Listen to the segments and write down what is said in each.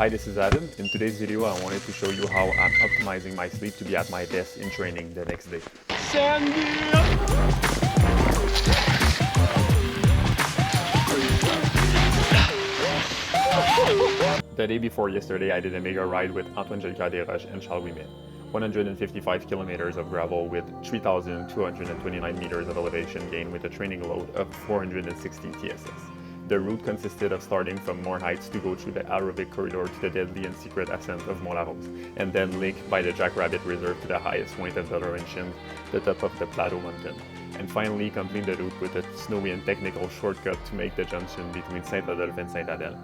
Hi, this is Adam. In today's video, I wanted to show you how I'm optimizing my sleep to be at my best in training the next day. The day before yesterday, I did a mega ride with Antoine Desroches and Charles Ouimet. 155 kilometers of gravel with 3,229 meters of elevation gain with a training load of 460 TSS. The route consisted of starting from more heights to go through the aerobic corridor to the deadly and secret ascent of Mont La Rose, and then linked by the Jackrabbit Reserve to the highest point of the Laurentian, the top of the Plateau Mountain, and finally complete the route with a snowy and technical shortcut to make the junction between Saint-Adolphe and Saint-Adèle.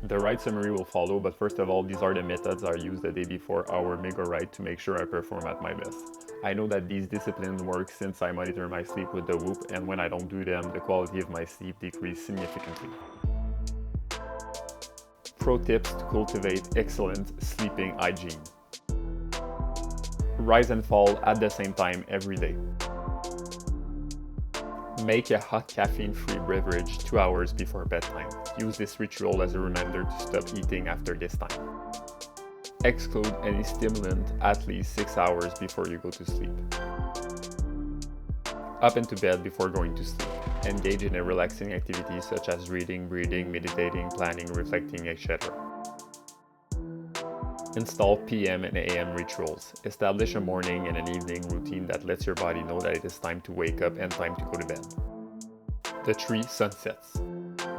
The ride summary will follow, but first of all, these are the methods I used the day before our mega ride to make sure I perform at my best. I know that these disciplines work since I monitor my sleep with the Whoop, and when I don't do them, the quality of my sleep decreases significantly. Pro tips to cultivate excellent sleeping hygiene. Rise and fall at the same time every day. Make a hot caffeine-free beverage 2 hours before bedtime. Use this ritual as a reminder to stop eating after this time. Exclude any stimulant at least 6 hours before you go to sleep. Up into bed before going to sleep. Engage in a relaxing activity such as reading, breathing, meditating, planning, reflecting, etc. Install PM and AM rituals. Establish a morning and an evening routine that lets your body know that it is time to wake up and time to go to bed. The 3 sunsets.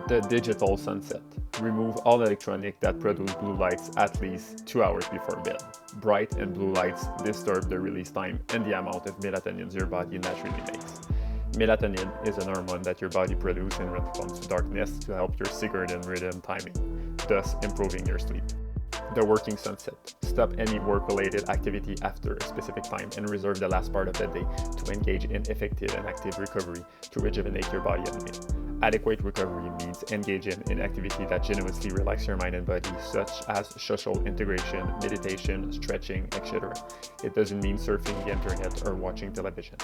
The digital sunset. Remove all electronic that produce blue lights at least 2 hours before bed. Bright and blue lights disturb the release time and the amount of melatonin your body naturally makes. Melatonin is an hormone that your body produces in response to darkness to help your circadian rhythm timing, thus improving your sleep. The working sunset. Stop any work-related activity after a specific time and reserve the last part of the day to engage in effective and active recovery to rejuvenate your body and mind. Adequate recovery means engaging in activity that genuinely relax your mind and body, such as social integration, meditation, stretching, etc. It doesn't mean surfing the internet or watching television.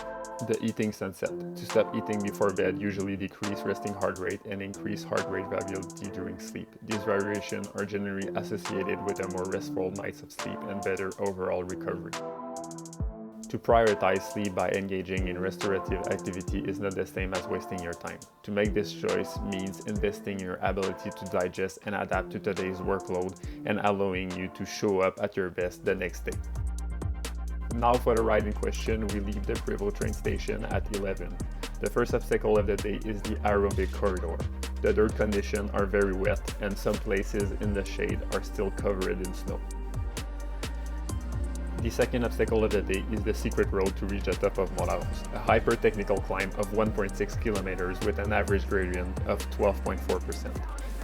The eating sunset. To stop eating before bed usually decrease resting heart rate and increase heart rate variability during sleep. These variations are generally associated with a more restful nights of sleep and better overall recovery. To prioritize sleep by engaging in restorative activity is not the same as wasting your time. To make this choice means investing in your ability to digest and adapt to today's workload and allowing you to show up at your best the next day. Now for the ride in question, we leave the Prévost train station at 11. The first obstacle of the day is the aerobic corridor. The dirt conditions are very wet and some places in the shade are still covered in snow. The second obstacle of the day is the secret road to reach the top of Mont La Rose, a hyper-technical climb of 1.6 kilometers with an average gradient of 12.4%.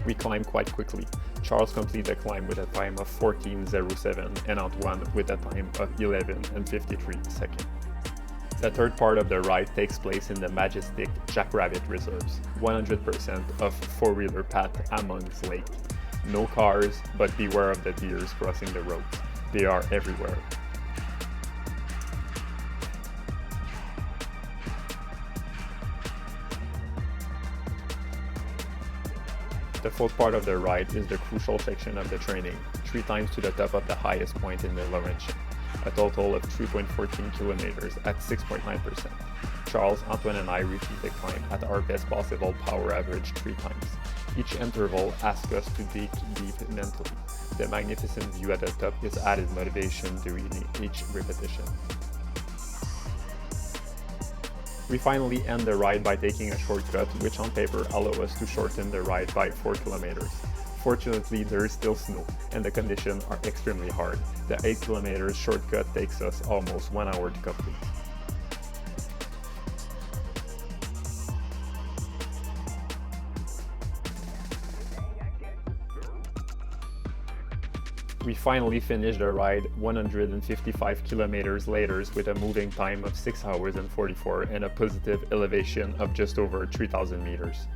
We climb quite quickly. Charles completed the climb with a time of 14:07 and Antoine with a time of 11:53 seconds. The third part of the ride takes place in the majestic Jackrabbit Reserves, 100% of four-wheeler path amongst lake. No cars, but beware of the deers crossing the road. They are everywhere. The fourth part of the ride is the crucial section of the training, 3 times to the top of the highest point in the Laurentian, a total of 3.14 kilometers at 6.9%. Charles, Antoine and I repeat the climb at our best possible power average 3 times. Each interval asks us to dig deep mentally. The magnificent view at the top is added motivation during each repetition. We finally end the ride by taking a shortcut, which on paper allows us to shorten the ride by 4 kilometers. Fortunately, there is still snow, and the conditions are extremely hard. The 8 kilometers shortcut takes us almost 1 hour to complete. We finally finished the ride 155 kilometers later with a moving time of 6 hours and 44 and a positive elevation of just over 3,000 meters.